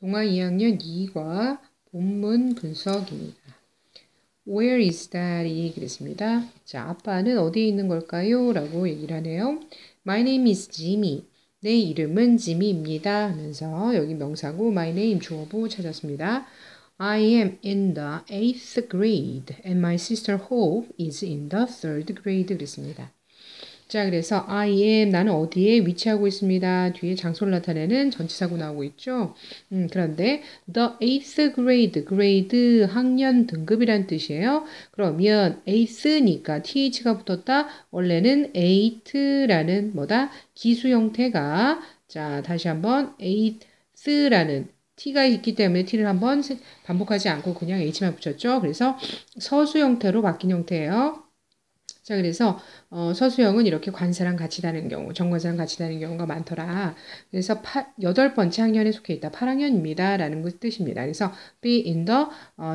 동화 2학년 2과 본문 분석입니다. Where is daddy? 그랬습니다. 자, 아빠는 어디에 있는 걸까요? 라고 얘기를 하네요. My name is Jimmy. 내 이름은 지미입니다. 하면서 여기 명사고 my name 주어보 찾았습니다. I am in the 8th grade and my sister Hope is in the 3rd grade 그랬습니다. 자, 그래서 I am 나는 어디에 위치하고 있습니다. 뒤에 장소를 나타내는 전치사고 나오고 있죠. 그런데 the 8th grade, grade 학년 등급이란 뜻이에요. 그러면 8th니까 th가 붙었다. 원래는 8라는 뭐다? 기수 형태가 자, 다시 한번 8th라는 t가 있기 때문에 t를 한번 반복하지 않고 그냥 h만 붙였죠. 그래서 서수 형태로 바뀐 형태예요. 자, 그래서 서수형은 이렇게 관사랑 같이 다니는 경우, 정관사랑 같이 다니는 경우가 많더라. 그래서 8번째 학년에 속해 있다. 8학년입니다. 라는 뜻입니다. 그래서 be in the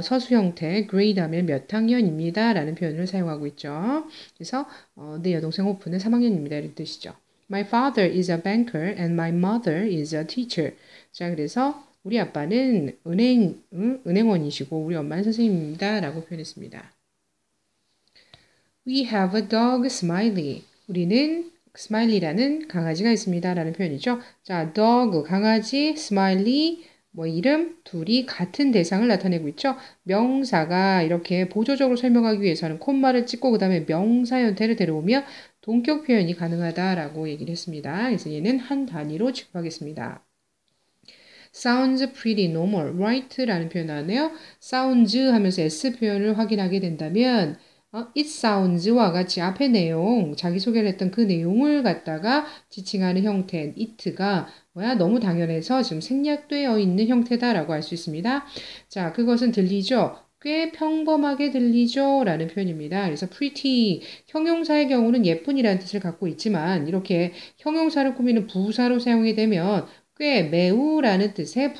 서수 형태, grade 하면 몇 학년입니다. 라는 표현을 사용하고 있죠. 그래서 내 여동생 호프는 3학년입니다. 이런 뜻이죠. My father is a banker and my mother is a teacher. 자, 그래서 우리 아빠는 은행원이시고 우리 엄마는 선생님입니다. 라고 표현했습니다. We have a dog, Smiley. 우리는 스마일리라는 강아지가 있습니다. 라는 표현이죠. 자, dog, 강아지, Smiley, 이름 둘이 같은 대상을 나타내고 있죠. 명사가 이렇게 보조적으로 설명하기 위해서는 콤마를 찍고 그 다음에 명사 형태를 데려오면 동격 표현이 가능하다라고 얘기를 했습니다. 그래서 얘는 한 단위로 취급하겠습니다. Sounds pretty normal, right? 라는 표현 나왔네요. Sounds 하면서 S 표현을 확인하게 된다면 it sounds와 같이 앞에 내용, 자기소개를 했던 그 내용을 갖다가 지칭하는 형태, it가 너무 당연해서 지금 생략되어 있는 형태다라고 할 수 있습니다. 자, 그것은 들리죠? 꽤 평범하게 들리죠? 라는 표현입니다. 그래서 pretty, 형용사의 경우는 예쁜이라는 뜻을 갖고 있지만 이렇게 형용사를 꾸미는 부사로 사용이 되면 꽤 매우라는 뜻의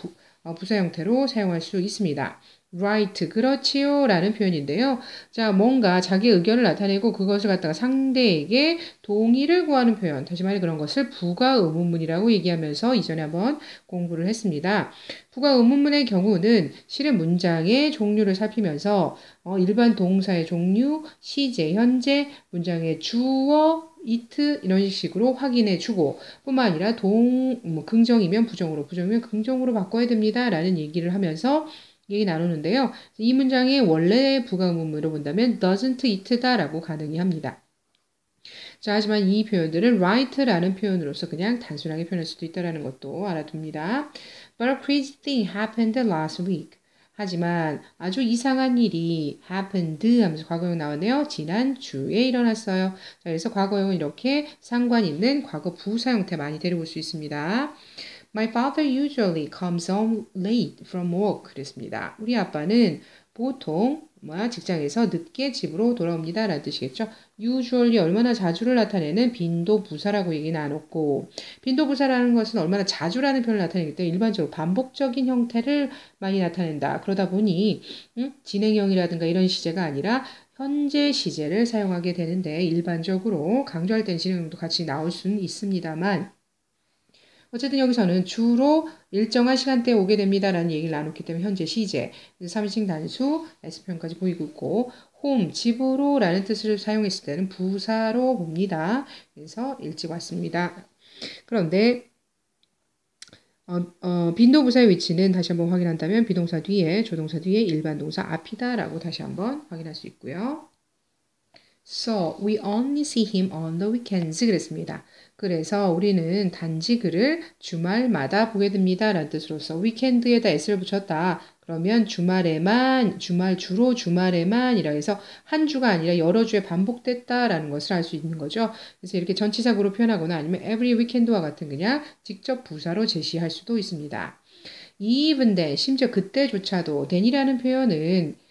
부사 형태로 사용할 수 있습니다. right, 그렇지요 라는 표현인데요. 자, 뭔가 자기 의견을 나타내고 그것을 갖다가 상대에게 동의를 구하는 표현, 다시 말해 그런 것을 부가 의문문이라고 얘기하면서 이전에 한번 공부를 했습니다. 부가 의문문의 경우는 실은 문장의 종류를 살피면서 일반 동사의 종류, 시제, 현재, 문장의 주어, it 이런 식으로 확인해 주고 뿐만 아니라 긍정이면 부정으로, 부정이면 긍정으로 바꿔야 됩니다 라는 얘기를 하면서 얘기 나누는데요. 이 문장의 원래 부가 의문문으로 본다면 doesn't it다 라고 가능히 합니다. 자, 하지만 이 표현들은 right라는 표현으로서 그냥 단순하게 표현할 수도 있다는 것도 알아둡니다. But a crazy thing happened last week. 하지만 아주 이상한 일이 happened 하면서 과거형 나왔네요. 지난주에 일어났어요. 자, 그래서 과거형은 이렇게 상관 있는 과거 부사 형태 많이 데려올 수 있습니다. My father usually comes home late from work. 그랬습니다. 우리 아빠는 보통 직장에서 늦게 집으로 돌아옵니다. 라는 뜻이겠죠. usually 얼마나 자주를 나타내는 빈도부사라고 얘기 나눴고 빈도부사라는 것은 얼마나 자주라는 표현을 나타내기 때문에 일반적으로 반복적인 형태를 많이 나타낸다. 그러다 보니 진행형이라든가 이런 시제가 아니라 현재 시제를 사용하게 되는데 일반적으로 강조할 때는 진행형도 같이 나올 수는 있습니다만 어쨌든 여기서는 주로 일정한 시간대에 오게 됩니다라는 얘기를 나눴기 때문에 현재 시제, 3인칭 단수, S표현까지 보이고 있고 home, 집으로 라는 뜻을 사용했을 때는 부사로 봅니다. 그래서 일찍 왔습니다. 그런데 빈도부사의 위치는 다시 한번 확인한다면 비동사 뒤에, 조동사 뒤에 일반 동사 앞이다라고 다시 한번 확인할 수 있고요. So, we only see him on the weekends. 그랬습니다. 그래서 우리는 단지 그를 주말마다 보게 됩니다. 라는 뜻으로서 weekend에다 s를 붙였다. 그러면 주말에만, 주로 주말에만 이라 해서 한 주가 아니라 여러 주에 반복됐다라는 것을 알 수 있는 거죠. 그래서 이렇게 전치사구로 표현하거나 아니면 every weekend와 같은 그냥 직접 부사로 제시할 수도 있습니다. even then, 심지어 그때조차도 then이라는 표현은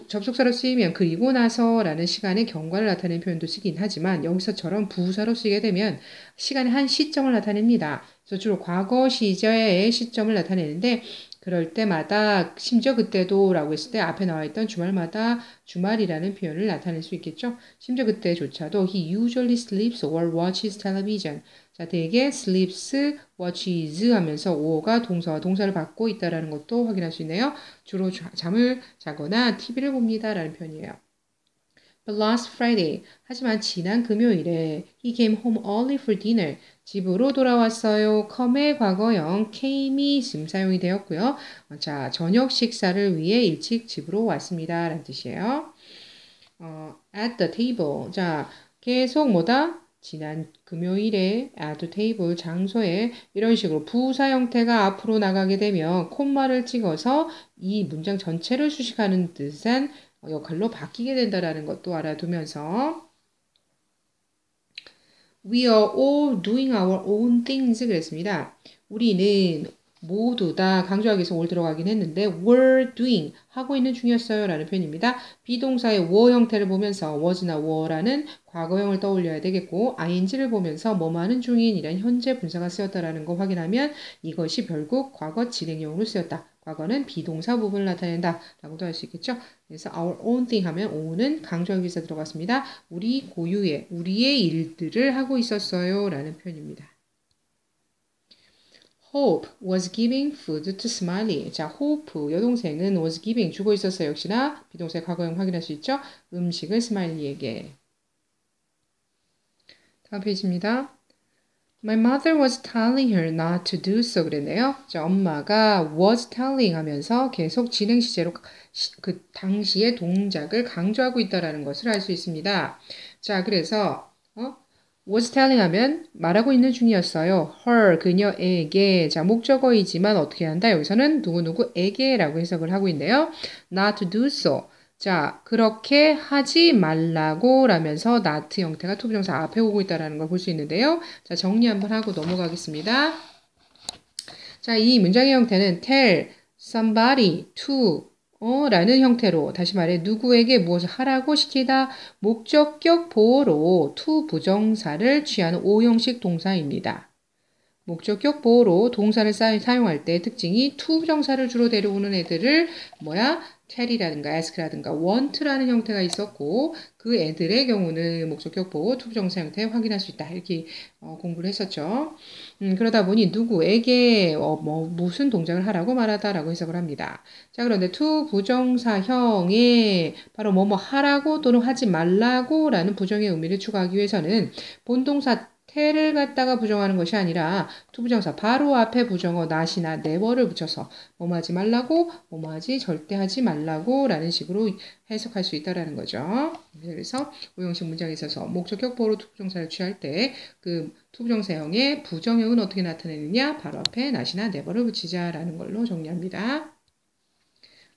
접속사로 쓰이면 그리고 나서라는 시간의 경과를 나타내는 표현도 쓰긴 하지만 여기서처럼 부사로 쓰게 되면 시간의 한 시점을 나타냅니다. 그래서 주로 과거 시제의 시점을 나타내는데 그럴 때마다 심지어 그때도 라고 했을 때 앞에 나와 있던 주말마다 주말이라는 표현을 나타낼 수 있겠죠. 심지어 그때조차도 he usually sleeps or watches television. 자, 대개 sleeps, watches 하면서 or가 동사와 동사를 받고 있다라는 것도 확인할 수 있네요. 주로 잠을 자거나 TV를 봅니다 라는 표현이에요. But last Friday. 하지만 지난 금요일에 he came home early for dinner. 집으로 돌아왔어요. come의 과거형 came이 지금 사용이 되었고요. 자, 저녁 식사를 위해 일찍 집으로 왔습니다. 라는 뜻이에요. at the table. 자, 계속 뭐다? 지난 금요일에 at the table 장소에 이런 식으로 부사 형태가 앞으로 나가게 되면 콤마를 찍어서 이 문장 전체를 수식하는 듯한 역할로 바뀌게 된다라는 것도 알아두면서 We are all doing our own things 그랬습니다. 우리는 모두 다 강조하기 위해서 all 들어가긴 했는데 were doing 하고 있는 중이었어요 라는 표현입니다. 비동사의 were 형태를 보면서 was나 were라는 과거형을 떠올려야 되겠고 ing를 보면서 뭐뭐 하는 중인이란 현재 분사가 쓰였다라는 거 확인하면 이것이 결국 과거 진행형으로 쓰였다. 과거는 비동사 부분을 나타낸다 라고도 할 수 있겠죠. 그래서 our own thing 하면 own은 강조하기 위해서 들어갔습니다. 우리 고유의, 우리의 일들을 하고 있었어요 라는 표현입니다. Hope was giving food to Smiley. 자, Hope 여동생은 was giving 주고 있었어요. 역시나 비동사의 과거형 확인할 수 있죠. 음식을 스마일리에게. 다음 페이지입니다. My mother was telling her not to do so 그랬네요. 자, 엄마가 was telling 하면서 계속 진행 시제로 그 당시의 동작을 강조하고 있다라는 것을 알 수 있습니다. 자, 그래서 was telling 하면 말하고 있는 중이었어요. her 그녀에게 자 목적어이지만 어떻게 한다? 여기서는 누구누구에게라고 해석을 하고 있네요. not to do so. 자, 그렇게 하지 말라고 라면서 not 형태가 투부정사 앞에 오고 있다는 걸 볼 수 있는데요. 자, 정리 한번 하고 넘어가겠습니다. 자, 이 문장의 형태는 tell somebody to 라는 형태로 다시 말해 누구에게 무엇을 하라고 시키다 목적격 보호로 to 부정사를 취하는 오형식 동사입니다. 목적격 보호로 동사를 사용할 때 특징이 to 부정사를 주로 데려오는 애들을 tell이라든가 ask라든가 want라는 형태가 있었고 그 애들의 경우는 목적격 보호 to 부정사 형태 확인할 수 있다. 이렇게 공부를 했었죠. 그러다 보니 누구에게 무슨 동작을 하라고 말하다라고 해석을 합니다. 자, 그런데 to 부정사형에 바로 뭐뭐 하라고 또는 하지 말라고 라는 부정의 의미를 추가하기 위해서는 본동사 tell을 갖다가 부정하는 것이 아니라 투부정사 바로 앞에 부정어 not이나 never를 붙여서 뭐뭐 하지 말라고 뭐뭐 하지 절대 하지 말라고 라는 식으로 해석할 수 있다라는 거죠. 그래서 오형식 문장에 있어서 목적격 보호로 투부정사를 취할 때 그 투부정사형의 부정형은 어떻게 나타내느냐 바로 앞에 not이나 never를 붙이자라는 걸로 정리합니다.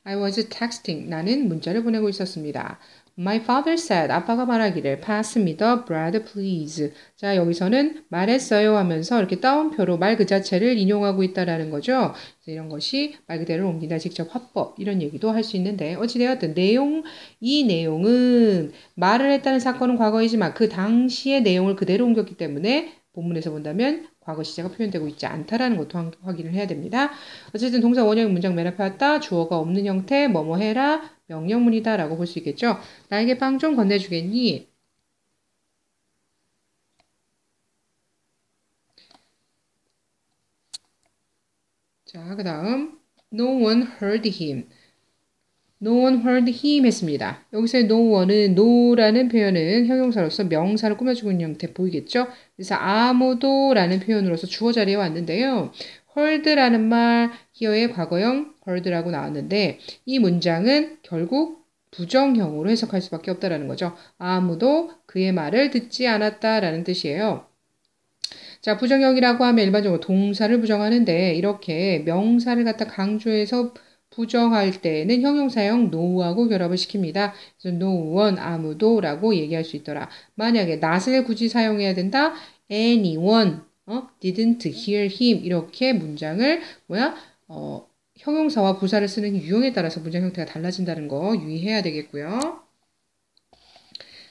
I was texting. 나는 문자를 보내고 있었습니다. My father said. 아빠가 말하기를 pass me the bread please. 자, 여기서는 말했어요 하면서 이렇게 따옴표로 말 그 자체를 인용하고 있다라는 거죠. 그래서 이런 것이 말 그대로 옮긴다 직접 화법 이런 얘기도 할 수 있는데 어찌되었든 이 내용은 말을 했다는 사건은 과거이지만 그 당시의 내용을 그대로 옮겼기 때문에 본문에서 본다면 과거 시제가 표현되고 있지 않다라는 것도 확인을 해야 됩니다. 어쨌든 동사 원형 문장 맨 앞에 왔다. 주어가 없는 형태 뭐뭐 해라 명령문이다 라고 볼 수 있겠죠. 나에게 빵 좀 건네주겠니? 자, 그 다음 No one heard him. No one heard him 했습니다. 여기서의 no one은 no라는 표현은 형용사로서 명사를 꾸며주고 있는 형태 보이겠죠? 그래서 아무도 라는 표현으로서 주어 자리에 왔는데요. heard라는 말, here의 과거형 heard라고 나왔는데 이 문장은 결국 부정형으로 해석할 수밖에 없다라는 거죠. 아무도 그의 말을 듣지 않았다라는 뜻이에요. 자, 부정형이라고 하면 일반적으로 동사를 부정하는데 이렇게 명사를 갖다 강조해서 부정할 때는 형용사형 no하고 결합을 시킵니다. 그래서 no one, 아무도 라고 얘기할 수 있더라. 만약에 not을 굳이 사용해야 된다. anyone, didn't hear him 이렇게 문장을 형용사와 부사를 쓰는 유형에 따라서 문장 형태가 달라진다는 거 유의해야 되겠고요.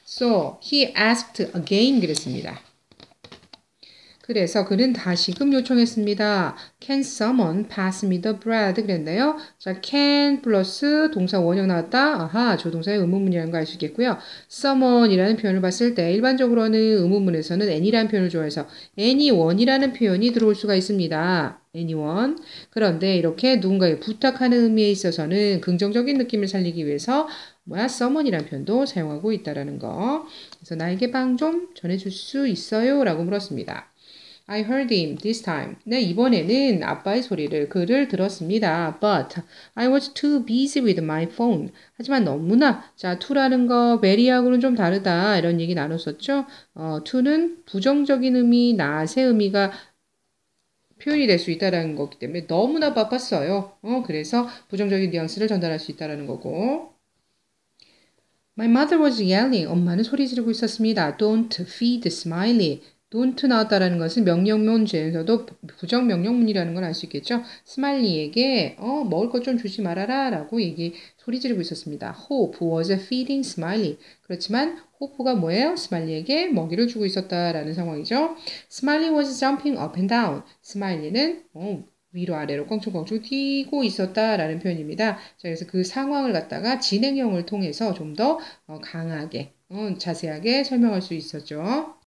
So, he asked again 그랬습니다. 그래서 그는 다시금 요청했습니다. Can someone pass me the bread? 그랬나요? 자, can 플러스 동사 원형 나왔다. 아하, 조동사의 의문문이라는 거 알 수 있겠고요. someone이라는 표현을 봤을 때 일반적으로는 의문문에서는 any라는 표현을 좋아해서 anyone이라는 표현이 들어올 수가 있습니다. anyone. 그런데 이렇게 누군가에 부탁하는 의미에 있어서는 긍정적인 느낌을 살리기 위해서 someone이라는 표현도 사용하고 있다라는 거. 그래서 나에게 방 좀 전해줄 수 있어요? 라고 물었습니다. I heard him this time. 네, 이번에는 아빠의 소리를, 그를 들었습니다. But I was too busy with my phone. 하지만 너무나, 자, to라는 거, very하고는 좀 다르다. 이런 얘기 나눴었죠? to는 부정적인 의미, not의 의미가 표현이 될 수 있다는 거기 때문에 너무나 바빴어요. 그래서 부정적인 뉘앙스를 전달할 수 있다는 거고. My mother was yelling. 엄마는 소리 지르고 있었습니다. Don't feed Smiley. don't 나왔다라는 것은 명령문 중에서도 부정명령문이라는 걸 알 수 있겠죠. 스마일리에게 먹을 것 좀 주지 말아라 라고 소리 지르고 있었습니다. Hope was feeding Smiley. 그렇지만 호프가 뭐예요? 스마일리에게 먹이를 주고 있었다라는 상황이죠. Smiley was jumping up and down. 스마일리는 위로 아래로 껑충껑충 뛰고 있었다라는 표현입니다. 자, 그래서 그 상황을 갖다가 진행형을 통해서 좀 더 강하게, 자세하게 설명할 수 있었죠.